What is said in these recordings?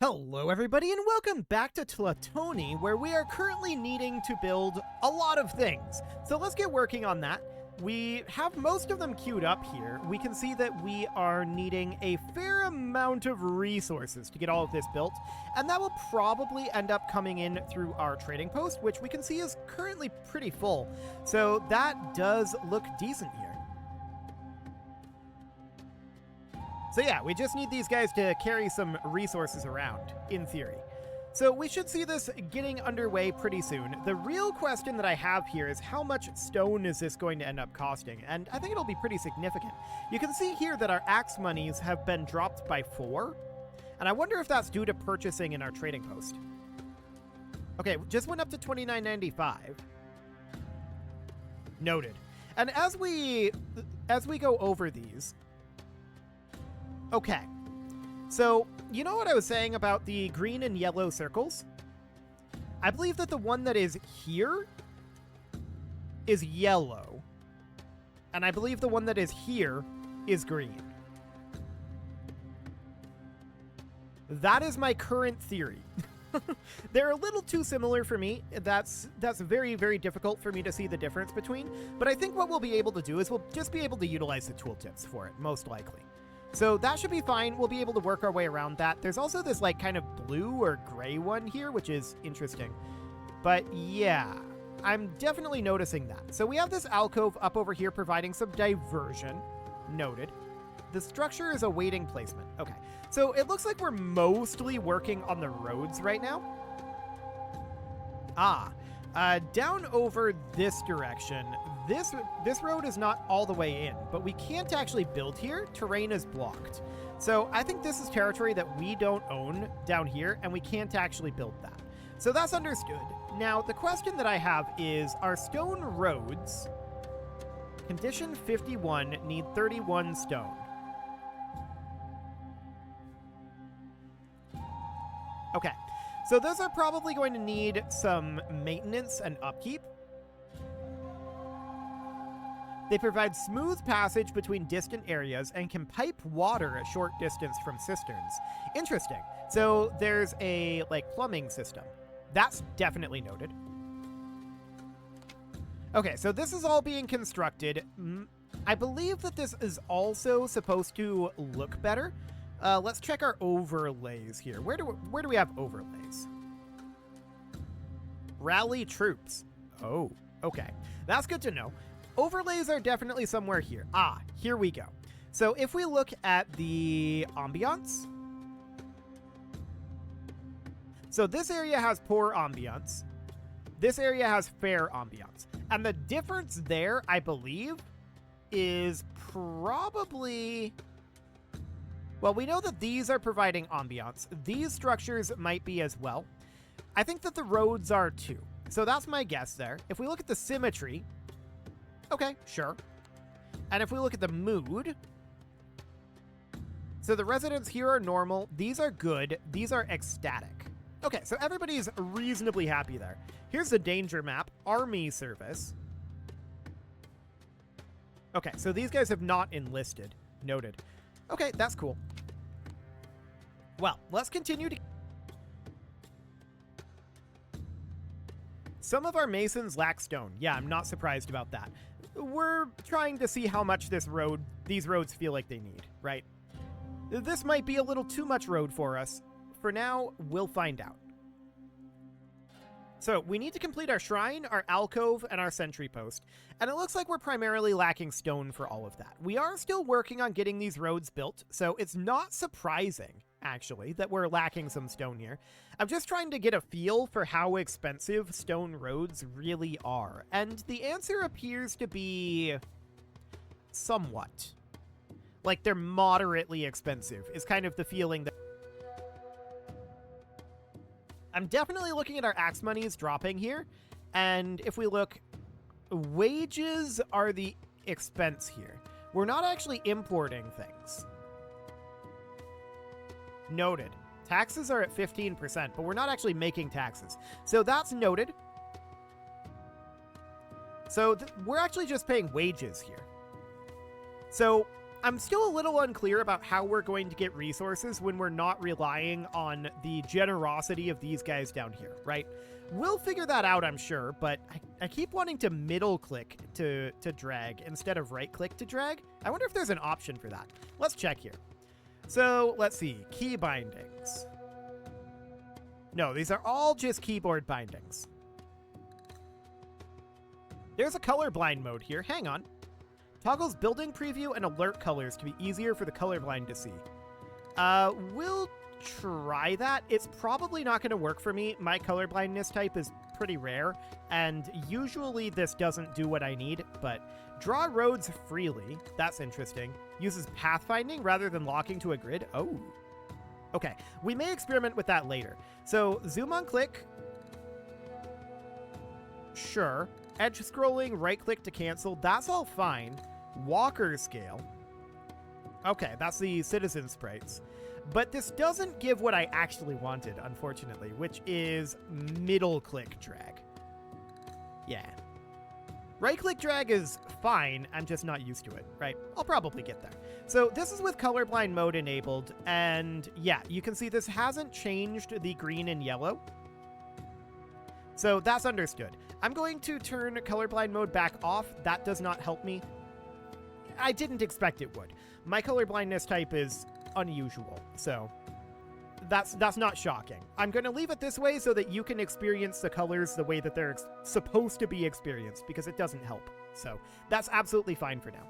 Hello everybody and welcome back to Tlatoani, where we are currently needing to build a lot of things. So let's get working on that. We have most of them queued up here. We can see that we are needing a fair amount of resources to get all of this built, and that will probably end up coming in through our trading post, which we can see is currently pretty full. So that does look decent here. So yeah, we just need these guys to carry some resources around, in theory. So we should see this getting underway pretty soon. The real question that I have here is how much stone is this going to end up costing? And I think it'll be pretty significant. You can see here that our axe monies have been dropped by 4. And I wonder if that's due to purchasing in our trading post. Okay, just went up to $29.95. Noted. And as we go over these... Okay, so you know what I was saying about the green and yellow circles? I believe that the one that is here is yellow, and I believe the one that is here is green. That is my current theory. They're a little too similar for me. That's very, very difficult for me to see the difference between, but I think what we'll be able to do is we'll just be able to utilize the tooltips for it, most likely. So that should be fine. We'll be able to work our way around that. There's also this like kind of blue or gray one here, which is interesting. But yeah, I'm definitely noticing that. So we have this alcove up over here providing some diversion. Noted. The structure is awaiting placement. Okay, so it looks like we're mostly working on the roads right now. Down over this direction, this road is not all the way in, but we can't actually build here. Terrain is blocked. So I think this is territory that we don't own down here, and we can't actually build that. So that's understood. Now, the question that I have is, our stone roads, condition 51, need 31 stone. Okay. So those are probably going to need some maintenance and upkeep. They provide smooth passage between distant areas and can pipe water a short distance from cisterns. Interesting. So there's a plumbing system. That's definitely noted. Okay, so this is all being constructed. I believe that this is also supposed to look better. Let's check our overlays here. Where do we have overlays? Rally troops. Oh, okay. That's good to know. Overlays are definitely somewhere here. Here we go. So if we look at the ambiance. So this area has poor ambiance. This area has fair ambiance. And the difference there, I believe, is probably... Well, we know that these are providing ambiance. These structures might be as well. I think that the roads are too. So that's my guess there. If we look at the symmetry, okay, sure. And if we look at the mood, so the residents here are normal. These are good. These are ecstatic. Okay, so everybody's reasonably happy there. Here's the danger map, army service. Okay, so these guys have not enlisted. Noted. Okay, that's cool. Well, let's continue to... Some of our masons lack stone. Yeah, I'm not surprised about that. We're trying to see how much these roads feel like they need, right? This might be a little too much road for us. For now, we'll find out. So we need to complete our shrine, our alcove, and our sentry post. And it looks like we're primarily lacking stone for all of that. We are still working on getting these roads built, so it's not surprising, actually, that we're lacking some stone here. I'm just trying to get a feel for how expensive stone roads really are. And the answer appears to be somewhat. Like, they're moderately expensive, is kind of the feeling that... I'm definitely looking at our axe monies dropping here, and if we look, wages are the expense here. We're not actually importing things. Noted. Taxes are at 15%, but we're not actually making taxes. So that's noted. So we're actually just paying wages here. So I'm still a little unclear about how we're going to get resources when we're not relying on the generosity of these guys down here, right? We'll figure that out, I'm sure, but I keep wanting to middle click to drag instead of right click to drag. I wonder if there's an option for that. Let's check here. So let's see, key bindings. No, these are all just keyboard bindings. There's a colorblind mode here. Hang on. Toggles building preview and alert colors to be easier for the colorblind to see. We'll try that. It's probably not going to work for me. My colorblindness type is pretty rare, and usually this doesn't do what I need, but draw roads freely. That's interesting. Uses pathfinding rather than locking to a grid. Oh. Okay, we may experiment with that later. So zoom on click. Sure. Edge scrolling, right click to cancel. That's all fine. Walker scale. Okay, that's the citizen sprites. But this doesn't give what I actually wanted, unfortunately, which is middle click drag. Yeah. Right click drag is fine, I'm just not used to it, right? I'll probably get there. So this is with colorblind mode enabled, and yeah, you can see this hasn't changed the green and yellow. So that's understood. I'm going to turn colorblind mode back off. That does not help me. I didn't expect it would. My colorblindness type is unusual, so that's not shocking. I'm going to leave it this way so that you can experience the colors the way that they're supposed to be experienced, because it doesn't help. So that's absolutely fine for now.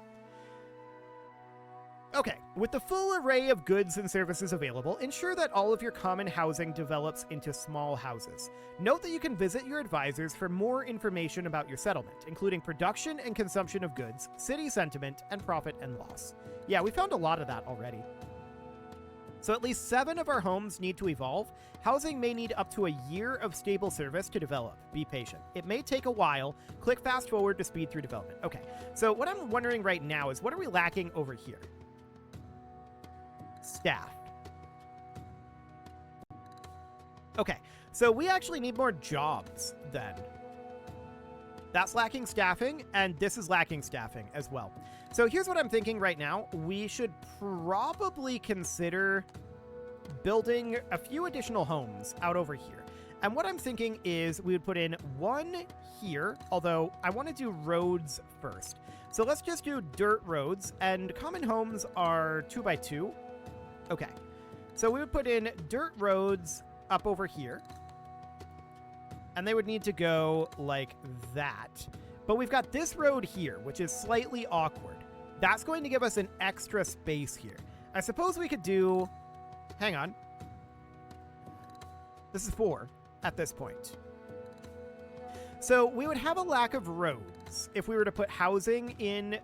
Okay, with the full array of goods and services available, ensure that all of your common housing develops into small houses. Note that you can visit your advisors for more information about your settlement, including production and consumption of goods, city sentiment, and profit and loss. Yeah, we found a lot of that already. So at least 7 of our homes need to evolve. Housing may need up to a year of stable service to develop. Be patient. It may take a while. Click fast forward to speed through development. Okay, so what I'm wondering right now is, what are we lacking over here? Staff. Okay, so we actually need more jobs then. That's lacking staffing, and this is lacking staffing as well. So here's what I'm thinking right now. We should probably consider building a few additional homes out over here. And what I'm thinking is we would put in one here, although I want to do roads first. So let's just do dirt roads, and common homes are 2x2. Okay, so we would put in dirt roads up over here, and they would need to go like that. But we've got this road here, which is slightly awkward. That's going to give us an extra space here. I suppose we could do... Hang on. This is 4 at this point. So we would have a lack of roads if we were to put housing in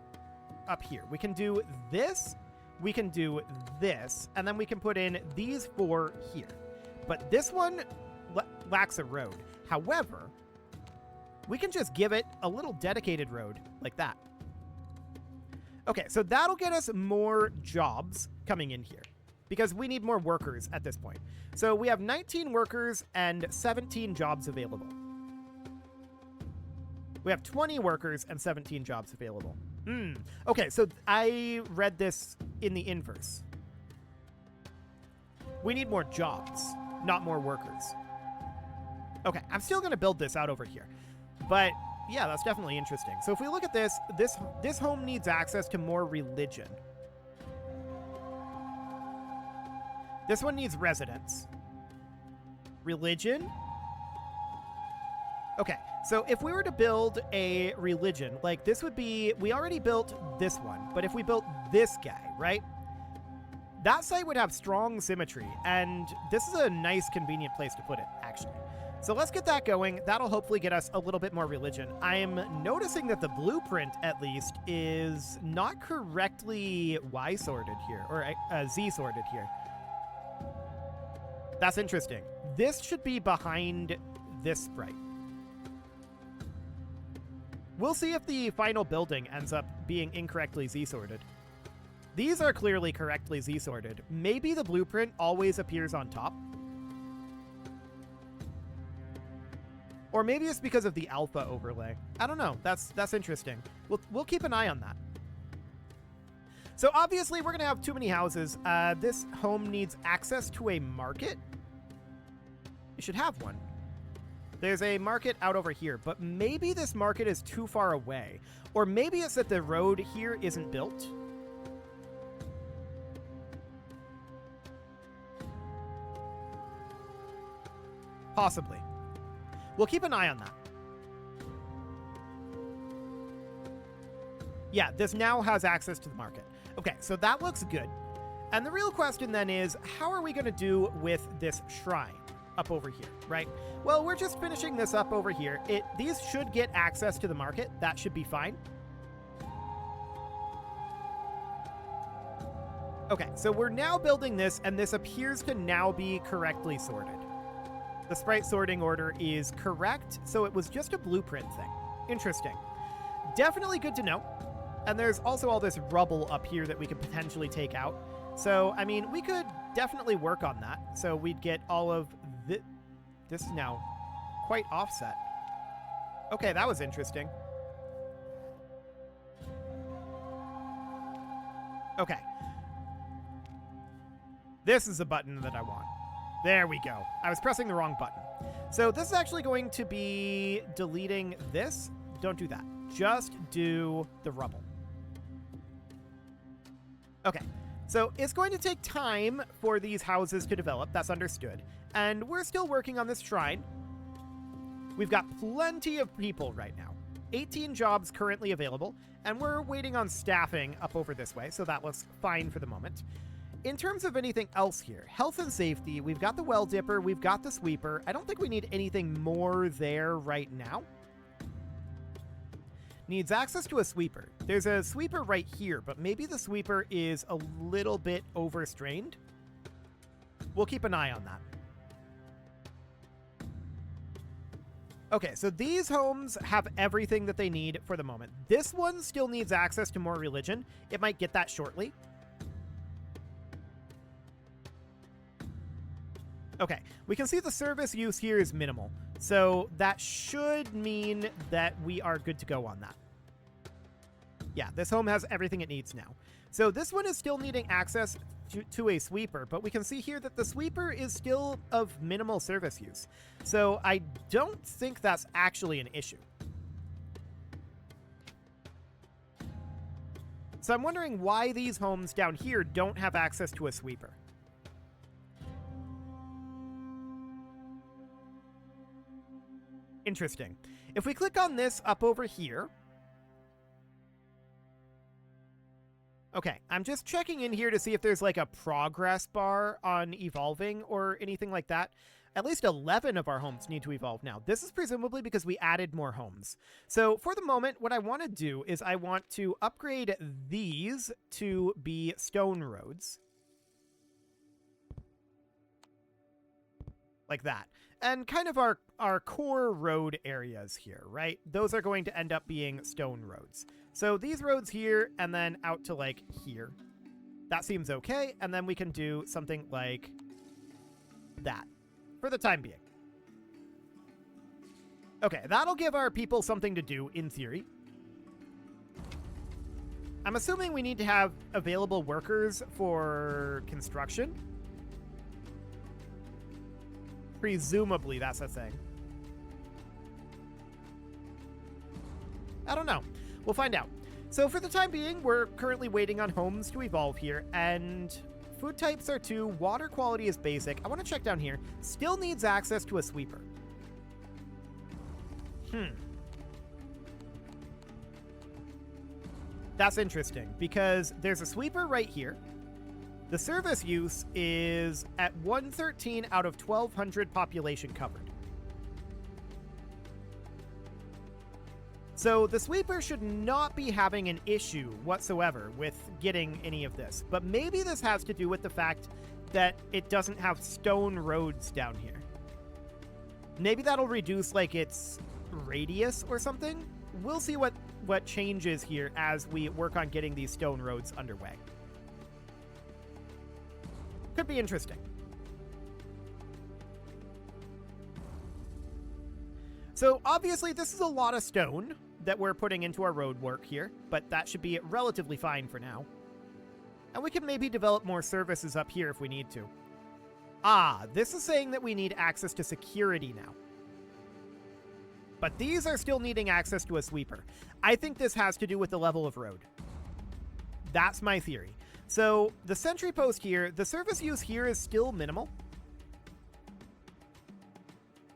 up here. We can do this, we can do this, and then we can put in these 4 here. But this one lacks a road. However, we can just give it a little dedicated road like that. Okay, so that'll get us more jobs coming in here, because we need more workers at this point. So we have 19 workers and 17 jobs available. We have 20 workers and 17 jobs available. Okay, so I read this in the inverse. We need more jobs, not more workers. Okay, I'm still going to build this out over here. But yeah, that's definitely interesting. So if we look at this home needs access to more religion. This one needs residence. Religion? Okay, so if we were to build a religion, like this would be, we already built this one, but if we built this guy, right? That site would have strong symmetry, and this is a nice, convenient place to put it, actually. So let's get that going. That'll hopefully get us a little bit more religion. I'm noticing that the blueprint, at least, is not correctly Y-sorted here, or Z-sorted here. That's interesting. This should be behind this sprite. We'll see if the final building ends up being incorrectly Z-sorted. These are clearly correctly Z-sorted. Maybe the blueprint always appears on top. Or maybe it's because of the alpha overlay. I don't know. That's interesting. We'll keep an eye on that. So obviously we're going to have too many houses. This home needs access to a market. You should have one. There's a market out over here, but maybe this market is too far away. Or maybe it's that the road here isn't built. Possibly. We'll keep an eye on that. Yeah, this now has access to the market. Okay, so that looks good. And the real question then is, how are we going to do with this shrine up over here, right? Well, we're just finishing this up over here. These should get access to the market. That should be fine. Okay, so we're now building this, and this appears to now be correctly sorted. The sprite sorting order is correct, so it was just a blueprint thing. Interesting. Definitely good to know. And there's also all this rubble up here that we could potentially take out. So, I mean, we could definitely work on that. So we'd get all of this. This is now quite offset. Okay, that was interesting. Okay. This is the button that I want. There we go. I was pressing the wrong button. So this is actually going to be deleting this. Don't do that. Just do the rubble. Okay. So it's going to take time for these houses to develop. That's understood. And we're still working on this shrine. We've got plenty of people right now. 18 jobs currently available. And we're waiting on staffing up over this way. So that looks fine for the moment. In terms of anything else here, health and safety, we've got the well dipper, we've got the sweeper. I don't think we need anything more there right now. Needs access to a sweeper. There's a sweeper right here, but maybe the sweeper is a little bit overstrained. We'll keep an eye on that. Okay, so these homes have everything that they need for the moment. This one still needs access to more religion. It might get that shortly. Okay, we can see the service use here is minimal, so that should mean that we are good to go on that. Yeah, this home has everything it needs now. So this one is still needing access to a sweeper, but we can see here that the sweeper is still of minimal service use. So I don't think that's actually an issue. So I'm wondering why these homes down here don't have access to a sweeper. Interesting. If we click on this up over here. Okay, I'm just checking in here to see if there's like a progress bar on evolving or anything like that. At least 11 of our homes need to evolve now. This is presumably because we added more homes. So for the moment, what I want to do is I want to upgrade these to be stone roads. Like that. And kind of our core road areas here, right? Those are going to end up being stone roads. So these roads here and then out to like here. That seems okay. And then we can do something like that for the time being. Okay, that'll give our people something to do in theory. I'm assuming we need to have available workers for construction. Presumably, that's a thing. I don't know. We'll find out. So for the time being, we're currently waiting on homes to evolve here, and food types are 2. Water quality is basic. I want to check down here. Still needs access to a sweeper. That's interesting, because there's a sweeper right here. The service use is at 113 out of 1,200 population covered. So the sweeper should not be having an issue whatsoever with getting any of this. But maybe this has to do with the fact that it doesn't have stone roads down here. Maybe that'll reduce like its radius or something. We'll see what changes here as we work on getting these stone roads underway. Could be interesting. So obviously this is a lot of stone that we're putting into our road work here, but that should be relatively fine for now. And we can maybe develop more services up here if we need to. Ah, this is saying that we need access to security now. But these are still needing access to a sweeper. I think this has to do with the level of road. That's my theory. So the sentry post here, the service use here is still minimal.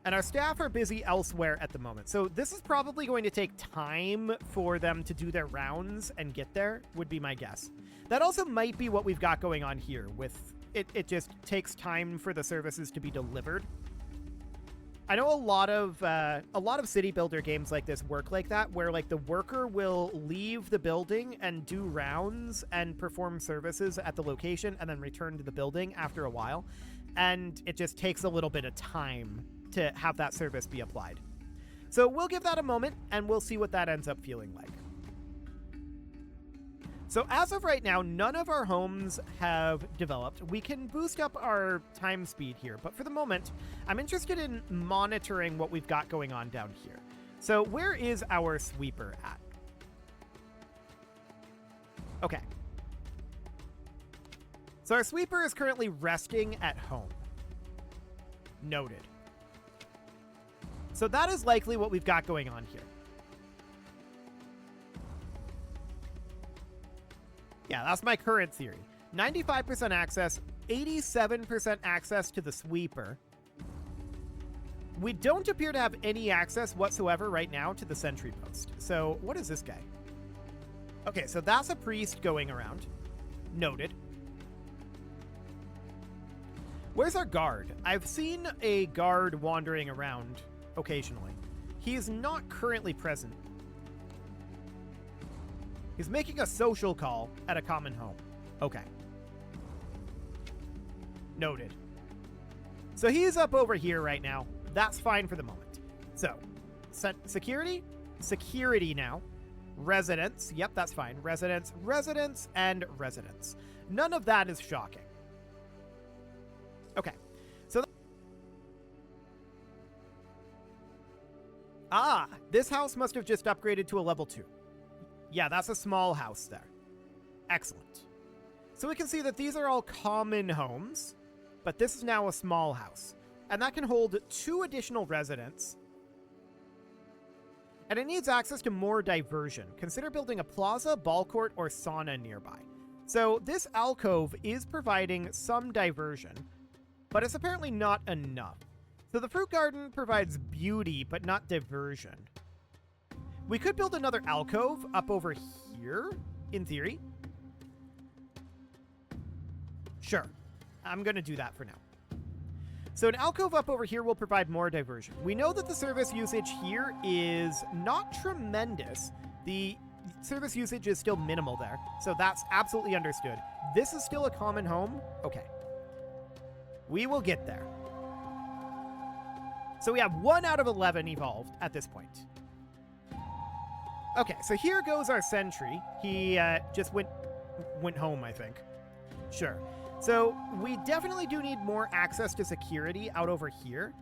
And our staff are busy elsewhere at the moment. So this is probably going to take time for them to do their rounds and get there, would be my guess. That also might be what we've got going on here with it just takes time for the services to be delivered. I know a lot of city builder games like this work like that, where like the worker will leave the building and do rounds and perform services at the location and then return to the building after a while. And it just takes a little bit of time to have that service be applied. So we'll give that a moment and we'll see what that ends up feeling like. So as of right now, none of our homes have developed. We can boost up our time speed here, but for the moment, I'm interested in monitoring what we've got going on down here. So where is our sweeper at? Okay. So our sweeper is currently resting at home. Noted. So that is likely what we've got going on here. Yeah, that's my current theory. 95% access, 87% access to the sweeper. We don't appear to have any access whatsoever right now to the sentry post. So what is this guy? Okay, so that's a priest going around. Noted. Where's our guard? I've seen a guard wandering around occasionally. He is not currently present. He's making a social call at a common home. Okay. Noted. So he's up over here right now. That's fine for the moment. So, security? Security now. Residents. Yep, that's fine. Residents, residents, and residents. None of that is shocking. Okay. So... this house must have just upgraded to a level 2. Yeah, that's a small house there. Excellent. So we can see that these are all common homes, but this is now a small house. And that can hold 2 additional residents. And it needs access to more diversion. Consider building a plaza, ball court, or sauna nearby. So this alcove is providing some diversion, but it's apparently not enough. So the fruit garden provides beauty, but not diversion. We could build another alcove up over here, in theory. Sure. I'm going to do that for now. So an alcove up over here will provide more diversion. We know that the service usage here is not tremendous. The service usage is still minimal there, so that's absolutely understood. This is still a common home? Okay. We will get there. So we have 1 out of 11 evolved at this point. Okay, so here goes our sentry. He just went home, I think. Sure. So we definitely do need more access to security out over here.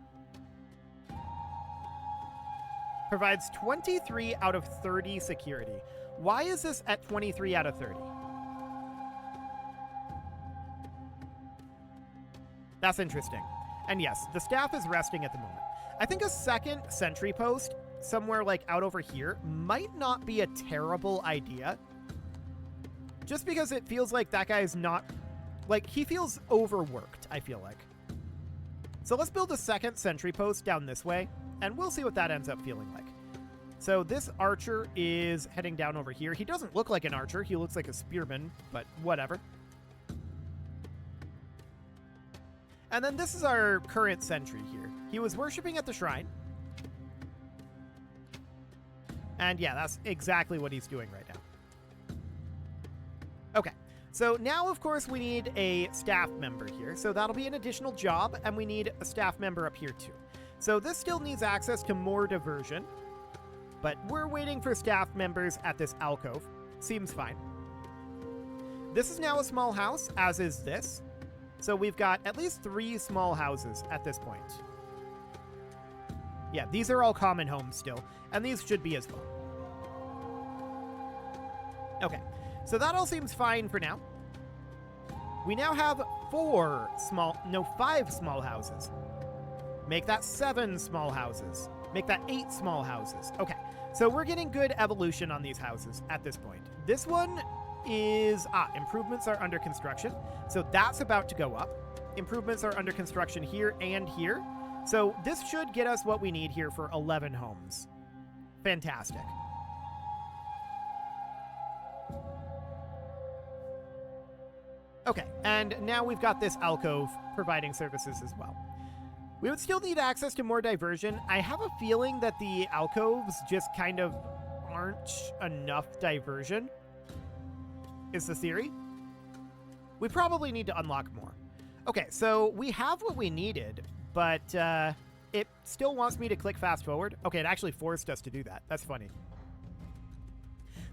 Provides 23 out of 30 security. Why is this at 23 out of 30? That's interesting. And yes, the staff is resting at the moment. I think a second sentry post somewhere like out over here might not be a terrible idea. Just because it feels like that guy is not... Like, he feels overworked, I feel like. So let's build a second sentry post down this way, and we'll see what that ends up feeling like. So this archer is heading down over here. He doesn't look like an archer. He looks like a spearman, but whatever. And then this is our current sentry here. He was worshipping at the shrine. And yeah, that's exactly what he's doing right now. Okay. So now, of course, we need a staff member here. So that'll be an additional job, and we need a staff member up here too. So this still needs access to more diversion, but we're waiting for staff members at this alcove. Seems fine. This is now a small house, as is this. So we've got at least 3 small houses at this point. Yeah, these are all common homes still, and these should be as well. Okay. So that all seems fine for now. We now have 5 small houses. Make that 7 small houses. Make that 8 small houses. Okay, so we're getting good evolution on these houses at this point. This one is, improvements are under construction. So that's about to go up. Improvements are under construction here and here. So this should get us what we need here for 11 homes. Fantastic. Okay, and now we've got this alcove providing services as well. We would still need access to more diversion. I have a feeling that the alcoves just kind of aren't enough diversion, is the theory. We probably need to unlock more. Okay, so we have what we needed, but it still wants me to click fast forward. Okay, it actually forced us to do that. That's funny.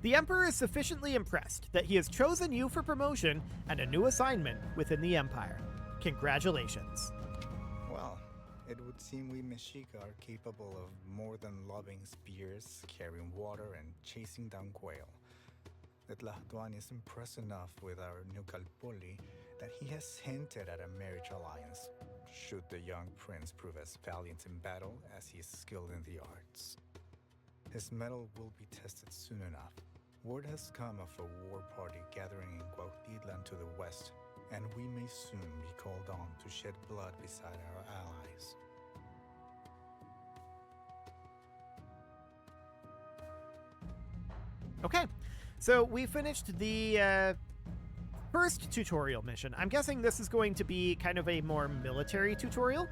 The Emperor is sufficiently impressed that he has chosen you for promotion and a new assignment within the Empire. Congratulations. Well, it would seem we Mexica are capable of more than lobbing spears, carrying water, and chasing down quail. The Tlatoani is impressed enough with our new Calpoli that he has hinted at a marriage alliance, should the young prince prove as valiant in battle as he is skilled in the arts. His mettle will be tested soon enough. Word has come of a war party gathering in Cuautitlan to the west, and we may soon be called on to shed blood beside our allies. Okay, so we finished the first tutorial mission. I'm guessing this is going to be kind of a more military tutorial,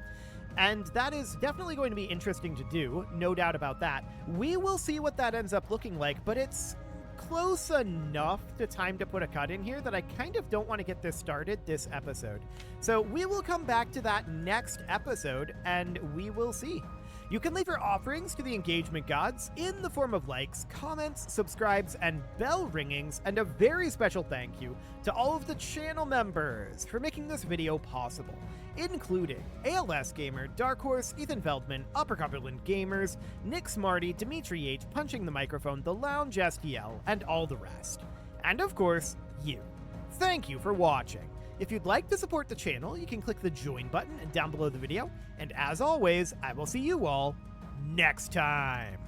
and that is definitely going to be interesting to do, no doubt about that. We will see what that ends up looking like, but it's close enough to time to put a cut in here that I kind of don't want to get this started this episode. So we will come back to that next episode, and we will see. You can leave your offerings to the engagement gods in the form of likes, comments, subscribes, and bell ringings, and a very special thank you to all of the channel members for making this video possible, including ALS Gamer, Dark Horse, Ethan Feldman, Upper Cumberland Gamers, Nick Smarty, Dimitri H, Punching the Microphone, The Lounge STL, and all the rest. And of course, you. Thank you for watching. If you'd like to support the channel, you can click the join button down below the video, and as always, I will see you all next time.